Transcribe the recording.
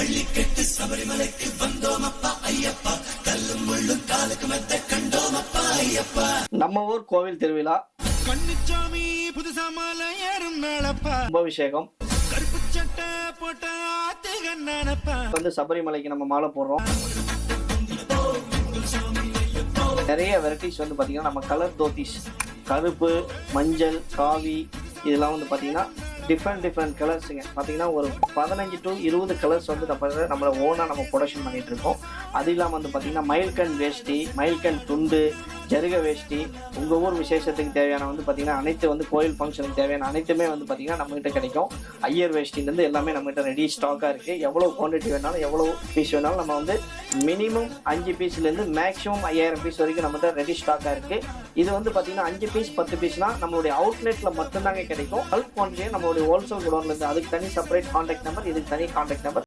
பள்ளிக்கட்டு சபரிமலைக்கு வந்தோமப்பா ஐயப்பா, கல்லும் முள்ளும் காலுக்கு மெத்த கண்டோமப்பா ஐயப்பா. நம்ம ஊர் கோவில் திருவிழா கண்ணுச்சாமி புதுசா மாலை ஏறும் நாளப்பா, கும்பாபிஷேகம் கருப்பு சட்டை போட்ட ஆத்துகண்ணப்பா. வந்து சபரிமலைக்கு நம்ம மாலை போடுறோம். நிறைய வெரைட்டிஸ் வந்து பார்த்தீங்கன்னா நம்ம கலர் தோத்திஸ், கருப்பு, மஞ்சள், காவி, இதெல்லாம் வந்து பார்த்தீங்கன்னா டிஃப்ரெண்ட் கலர்ஸுங்க. பார்த்தீங்கன்னா ஒரு 15 to 20 கலர்ஸ் வந்து நம்மளை ஓனாக நம்ம ப்ரொடக்ஷன் பண்ணிகிட்டு இருக்கோம். அது இல்லாமல் வந்து பார்த்தீங்கன்னா மயில்கண் வேஷ்டி, மயில்கண் துண்டு, ஜருக வேஷ்டி, உங்கள் ஊர் விசேஷத்துக்கு தேவையான வந்து பார்த்தீங்கன்னா அனைத்து வந்து கோயில் ஃபங்க்ஷனுக்கு தேவையான அனைத்துமே வந்து பார்த்தீங்கன்னா நம்மகிட்ட கிடைக்கும். ஐயர் வேஷ்டிலேருந்து எல்லாமே நம்மகிட்ட ரெடி ஸ்டாக்காக இருக்குது. எவ்வளோ குவான்டிட்டி வேணாலும் எவ்வளோ பீஸ் வேணாலும் நம்ம வந்து மினிமம் 5 பீஸ்லேருந்து மேக்ஸிமம் 5000 பீஸ் வரைக்கும் நம்மகிட்ட ரெடி ஸ்டாக்காக இருக்குது. இது வந்து பார்த்தீங்கன்னா 5 பீஸ் 10 பீஸ்னால் நம்மளுடைய அவுட்லெட்டில் மட்டும்தாங்க கிடைக்கும். பல்க் குவான்டிட்டியை நம்மளுடைய ஹோல்சேல் குடோன்லேருந்து அதுக்கு தனி செப்பரேட் கான்டாக்ட் நம்பர், இதுக்கு தனி கான்டாக்ட் நம்பர்.